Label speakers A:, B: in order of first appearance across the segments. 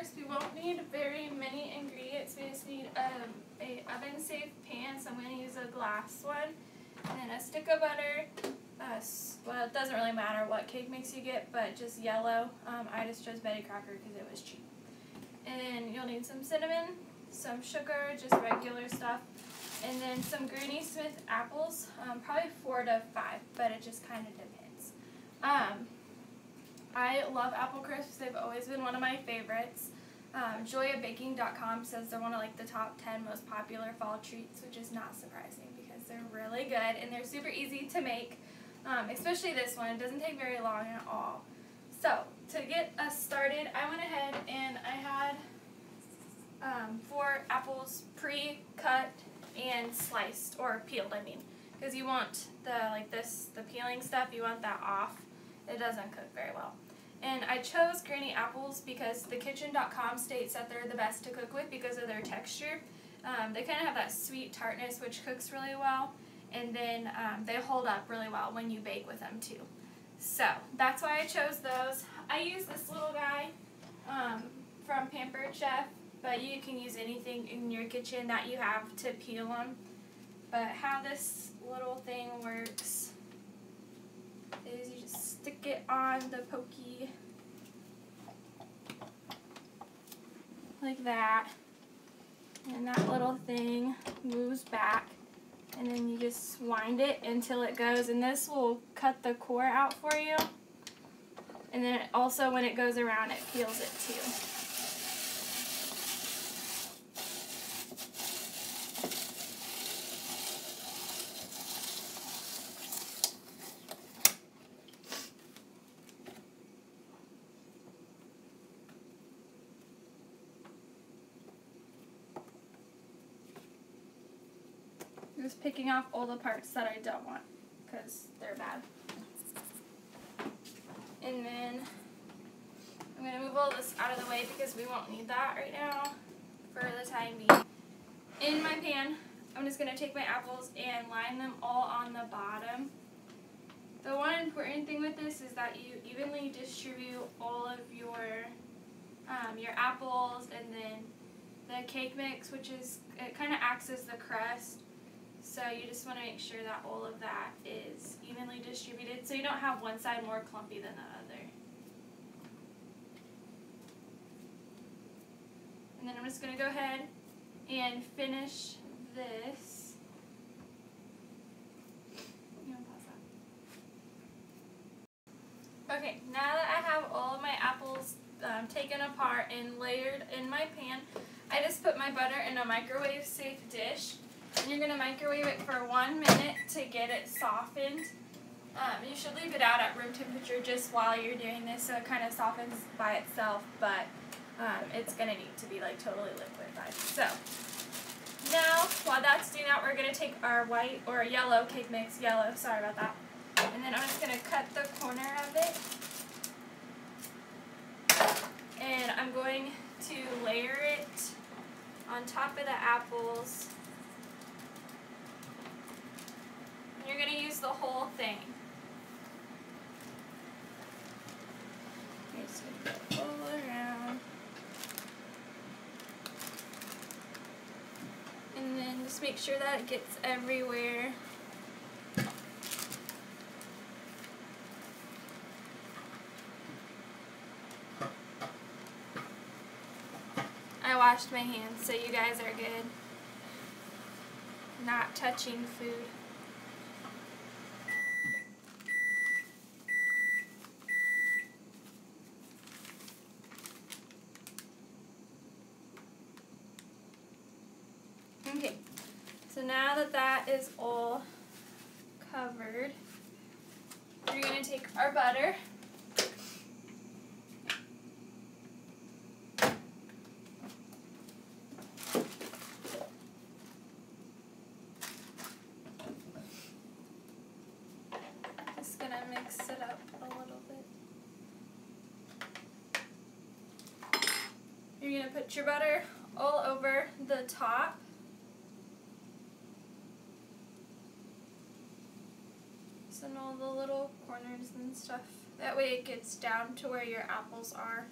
A: Applecrisp, we won't need very many ingredients. We just need a oven-safe pan, so I'm going to use a glass one, and then a stick of butter. Well, it doesn't really matter what cake mix you get, but just yellow. I just chose Betty Crocker because it was cheap. And then you'll need some cinnamon, some sugar, just regular stuff, and then some Granny Smith apples, probably 4 to 5, but it just kind of depends. I love Applecrisps. They've always been one of my favorites. JoyaBaking.com says they're one of like the top 10 most popular fall treats, which is not surprising because they're really good and they're super easy to make, especially this one. It doesn't take very long at all. So to get us started, I went ahead and I had 4 apples pre-cut and sliced, or peeled, I mean, because you want the peeling stuff, you want that off. It doesn't cook very well. And I chose Granny apples because thekitchen.com states that they're the best to cook with because of their texture. They kind of have that sweet tartness which cooks really well, and then they hold up really well when you bake with them too. So that's why I chose those. I use this little guy from Pampered Chef, but you can use anything in your kitchen that you have to peel them. But how this little thing works is you just stick it on the pokey like that, and that little thing moves back, and then you just wind it until it goes, and this will cut the core out for you, and then also when it goes around it peels it too. Just picking off all the parts that I don't want because they're bad. And then I'm going to move all this out of the way because we won't need that right now for the time being. In my pan, I'm just going to take my apples and line them all on the bottom. The one important thing with this is that you evenly distribute all of your apples, and then the cake mix, which is, it kind of acts as the crust. So you just want to make sure that all of that is evenly distributed so you don't have one side more clumpy than the other. And then I'm just going to go ahead and finish this. You want to pause that? Okay, now that I have all of my apples taken apart and layered in my pan, I just put my butter in a microwave safe dish. And you're going to microwave it for 1 minute to get it softened. You should leave it out at room temperature just while you're doing this so it kind of softens by itself, but it's going to need to be like totally liquefied. So now while that's doing that, we're going to take our white or yellow cake mix, sorry about that, and then I'm just going to cut the corner of it, and I'm going to layer it on top of the apples. You're going to use the whole thing. You're just going to go all around. And then just make sure that it gets everywhere. I washed my hands, so you guys are good. Not touching food. Okay, so now that that is all covered, we're going to take our butter just going to mix it up a little bit. You're going to put your butter all over the top. And all the little corners and stuff. That way it gets down to where your apples are.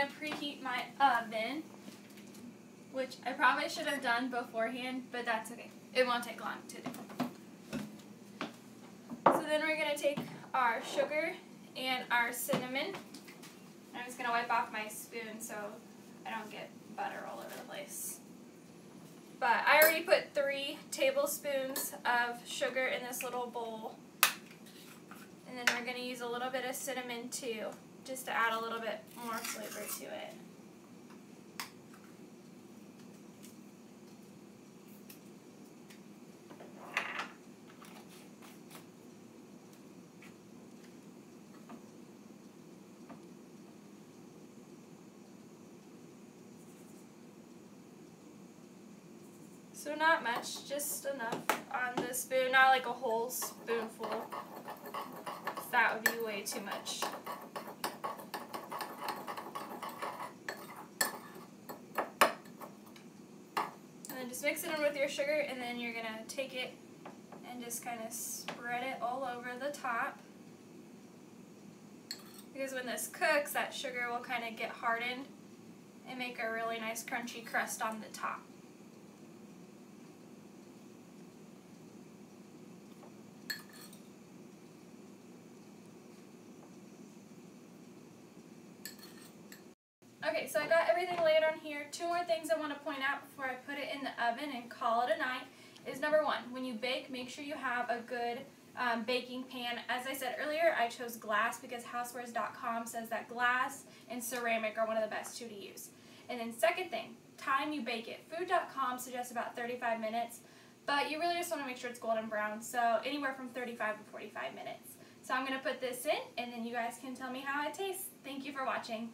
A: going to preheat my oven, which I probably should have done beforehand, but that's okay. It won't take long to do. So then we're going to take our sugar and our cinnamon. I'm just going to wipe off my spoon so I don't get butter all over the place. But I already put 3 tablespoons of sugar in this little bowl. And then we're going to use a little bit of cinnamon too, just to add a little bit more flavor to it. So not much, just enough on the spoon, not like a whole spoonful. That would be way too much. And then just mix it in with your sugar, and then you're going to take it and just kind of spread it all over the top. Because when this cooks, that sugar will kind of get hardened and make a really nice crunchy crust on the top. Okay, so I got everything laid on here. 2 more things I want to point out before I put it in the oven and call it a night is number 1, when you bake, make sure you have a good baking pan. As I said earlier, I chose glass because housewares.com says that glass and ceramic are one of the best 2 to use. And then second thing, time you bake it. Food.com suggests about 35 minutes, but you really just want to make sure it's golden brown, so anywhere from 35 to 45 minutes. So I'm going to put this in, and then you guys can tell me how it tastes. Thank you for watching.